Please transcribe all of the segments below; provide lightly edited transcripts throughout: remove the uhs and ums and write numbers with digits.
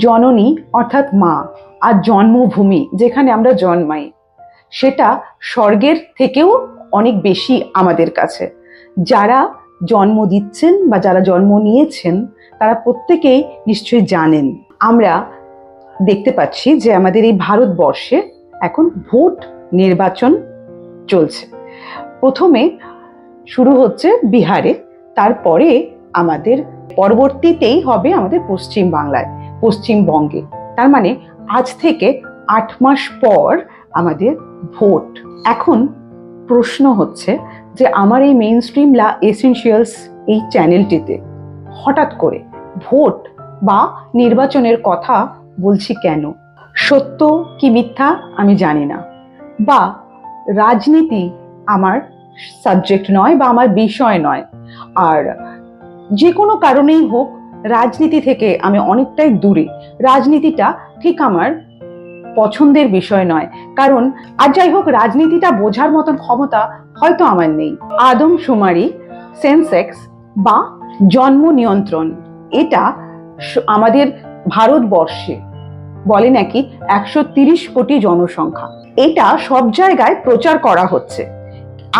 জননী অর্থাৎ মা আর জন্মভূমি যেখানে আমরা জন্মাই, সেটা স্বর্গের থেকেও অনেক বেশি আমাদের কাছে। যারা জন্ম দিচ্ছেন বা যারা জন্ম নিয়েছেন তারা প্রত্যেকেই নিশ্চয়ই জানেন। আমরা দেখতে পাচ্ছি যে আমাদের এই ভারতবর্ষে এখন ভোট নির্বাচন চলছে। প্রথমে শুরু হচ্ছে বিহারে, তারপরে আমাদের পরবর্তীতেই হবে আমাদের পশ্চিমবাংলায়, পশ্চিমবঙ্গে। তার মানে আজ থেকে 8 মাস পর আমাদের ভোট। এখন প্রশ্ন হচ্ছে যে আমার এই মেইন স্ট্রিম লা এসেনশিয়ালস এই চ্যানেলটিতে হঠাৎ করে ভোট বা নির্বাচনের কথা বলছি কেন? সত্য কি মিথ্যা আমি জানি না, বা রাজনীতি আমার সাবজেক্ট নয় বা আমার বিষয় নয়। আর যে কোনো কারণেই হোক রাজনীতি থেকে আমি অনেকটাই দূরে। রাজনীতিটা ঠিক আমার পছন্দের বিষয় নয়, কারণ আর যাই হোক রাজনীতিটা বোঝার মতন ক্ষমতা হয়তো আমার নেই। আদমশুমারি, সেন্সেক্স বা জন্ম নিয়ন্ত্রণ, এটা আমাদের ভারতবর্ষে বলে নাকি 130 কোটি জনসংখ্যা। এটা সব জায়গায় প্রচার করা হচ্ছে।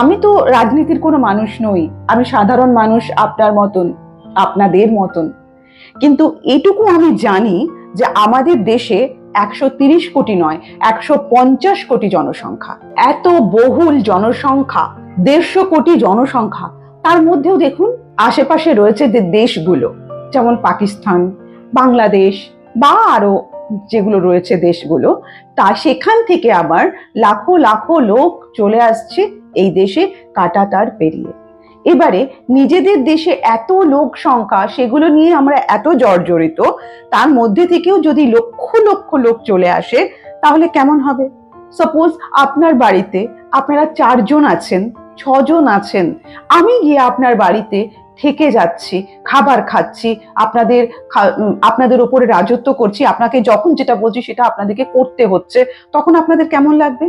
আমি তো রাজনীতির কোনো মানুষ নই, আমি সাধারণ মানুষ, আপনার মতন, আপনাদের মতন। কিন্তু এটুকু আমি জানি যে আমাদের দেশে 130 কোটি নয়, 150 কোটি জনসংখ্যা। এত বহুল জনসংখ্যা, 150 কোটি জনসংখ্যা, তার মধ্যেও দেখুন আশেপাশে রয়েছে যে দেশগুলো, যেমন পাকিস্তান, বাংলাদেশ বা আরো যেগুলো রয়েছে দেশগুলো, তা সেখান থেকে আবার লাখো লাখো লোক চলে আসছে এই দেশে কাঁটাতার পেরিয়ে। এবারে নিজেদের দেশে এত লোক সংখ্যা, সেগুলো নিয়ে আমরা এত জর্জরিত, তার মধ্যে থেকেও যদি লক্ষ লক্ষ লোক চলে আসে তাহলে কেমন হবে? সাপোজ আপনার বাড়িতে আপনারা 4 জন আছেন, 6 জন আছেন, আমি গিয়ে আপনার বাড়িতে থেকে যাচ্ছি, খাবার খাচ্ছি, আপনাদের উপরে রাজত্ব করছি, আপনাকে যখন যেটা বলছি সেটা আপনাদেরকে করতে হচ্ছে, তখন আপনাদের কেমন লাগবে?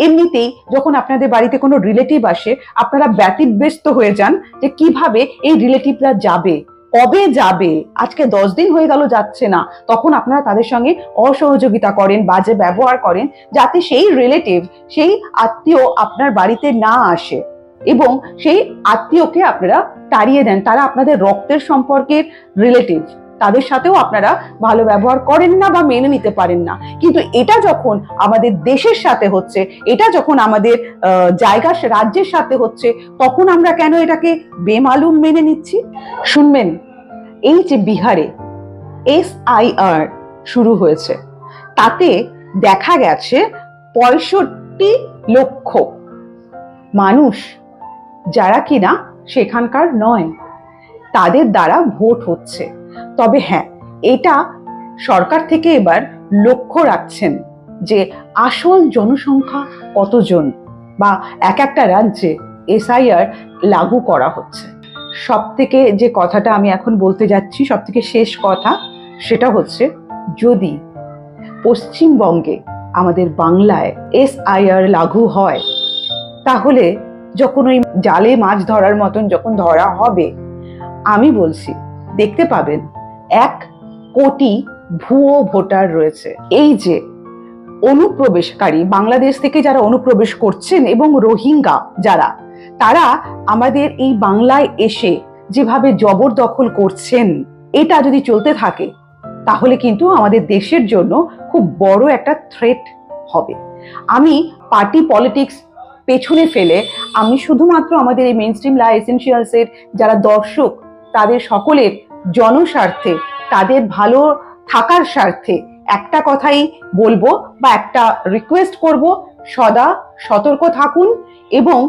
এমনিতেই যখন আপনাদের বাড়িতে কোনো রিলেটিভ আসে আপনারা ব্যতিব্যস্ত হয়ে যান যে কিভাবে এই রিলেটিভরা যাবে, কবে যাবে, আজকে 10 দিন হয়ে গেল যাচ্ছে না। তখন আপনারা তাদের সঙ্গে অসহযোগিতা করেন, বাজে ব্যবহার করেন, যাতে সেই রিলেটিভ, সেই আত্মীয় আপনার বাড়িতে না আসে এবং সেই আত্মীয়কে আপনারা তাড়িয়ে দেন। তারা আপনাদের রক্তের সম্পর্কের রিলেটিভ, তাদের সাথেও আপনারা ভালো ব্যবহার করেন না বা মেনে নিতে পারেন না। কিন্তু এটা যখন আমাদের দেশের সাথে হচ্ছে, এটা যখন আমাদের জায়গা রাজ্যের সাথে হচ্ছে, তখন আমরা কেন এটাকে বেমালুম মেনে নিচ্ছি? শুনবেন, এই যে বিহারে SIR শুরু হয়েছে, তাতে দেখা গেছে 65 লক্ষ মানুষ যারা কিনা সেখানকার নয়, তাদের দ্বারা ভোট হচ্ছে। তবে হ্যাঁ, এটা সরকার থেকে এবার লক্ষ্য রাখছেন যে আসল জনসংখ্যা কতজন, বা এক একটা রাজ্যে SIR লাগু করা হচ্ছে। সব থেকে যে কথাটা আমি এখন বলতে যাচ্ছি, সব থেকে শেষ কথা, সেটা হচ্ছে যদি পশ্চিমবঙ্গে আমাদের বাংলায় SIR লাগু হয়, তাহলে যখন ওই জালে মাছ ধরার মতন যখন ধরা হবে, আমি বলছি দেখতে পাবেন 1 কোটি ভুয়ো ভোটার রয়েছে। এই যে অনুপ্রবেশকারী, বাংলাদেশ থেকে যারা অনুপ্রবেশ করছেন এবং রোহিঙ্গা যারা, তারা আমাদের এই বাংলায় এসে যেভাবে জবরদখল করছেন, এটা যদি চলতে থাকে তাহলে কিন্তু আমাদের দেশের জন্য খুব বড় একটা থ্রেট হবে। আমি পার্টি পলিটিক্স পেছনে ফেলে আমি শুধুমাত্র আমাদের এই মেইনস্ট্রিম লা এসেনশিয়ালসের যারা দর্শক, তাদের সকলের জনস্বার্থে, তাদের ভালো থাকার স্বার্থে একটা কথাই বলবো বা একটা রিকোয়েস্ট করব, সদা সতর্ক থাকুন এবং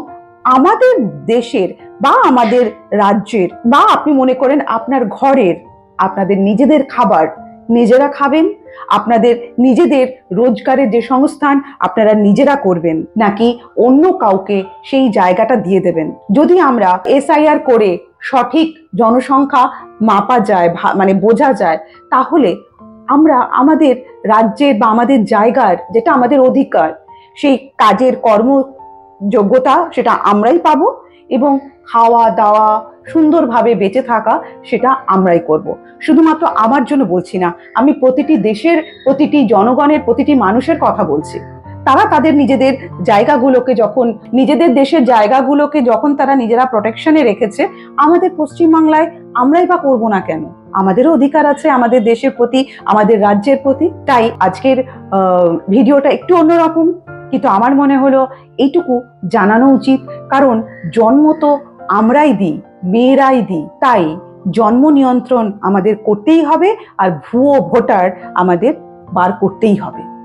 আমাদের দেশের বা আমাদের রাজ্যের বা আপনি মনে করেন আপনার ঘরের, আপনাদের নিজেদের খাবার নিজেরা খাবেন, আপনাদের নিজেদের রোজগারের যে সংস্থান আপনারা নিজেরা করবেন, নাকি অন্য কাউকে সেই জায়গাটা দিয়ে দেবেন। যদি আমরা SIR করে সঠিক জনসংখ্যা মাপা যায়, মানে বোঝা যায়, তাহলে আমরা আমাদের রাজ্যের বা আমাদের জায়গার যেটা আমাদের অধিকার, সেই কাজের কর্মযোগ্যতা সেটা আমরাই পাবো এবং খাওয়া দাওয়া সুন্দরভাবে বেঁচে থাকা সেটা আমরাই করব। শুধুমাত্র আমার জন্য বলছি না, আমি প্রতিটি দেশের, প্রতিটি জনগণের, প্রতিটি মানুষের কথা বলছি। তারা তাদের নিজেদের জায়গাগুলোকে যখন, নিজেদের দেশের জায়গাগুলোকে যখন তারা নিজেরা প্রোটেকশনে রেখেছে, আমাদের পশ্চিমবাংলায় আমরাই বা করবো না কেন? আমাদেরও অধিকার আছে আমাদের দেশের প্রতি, আমাদের রাজ্যের প্রতি। তাই আজকের ভিডিওটা একটু অন্যরকম, কিন্তু আমার মনে হলো এইটুকু জানানো উচিত। কারণ জন্ম তো আমরাই দিই, মেয়েরাই দিই, তাই জন্ম নিয়ন্ত্রণ আমাদের করতেই হবে, আর ভুয়ো ভোটার আমাদের বার করতেই হবে।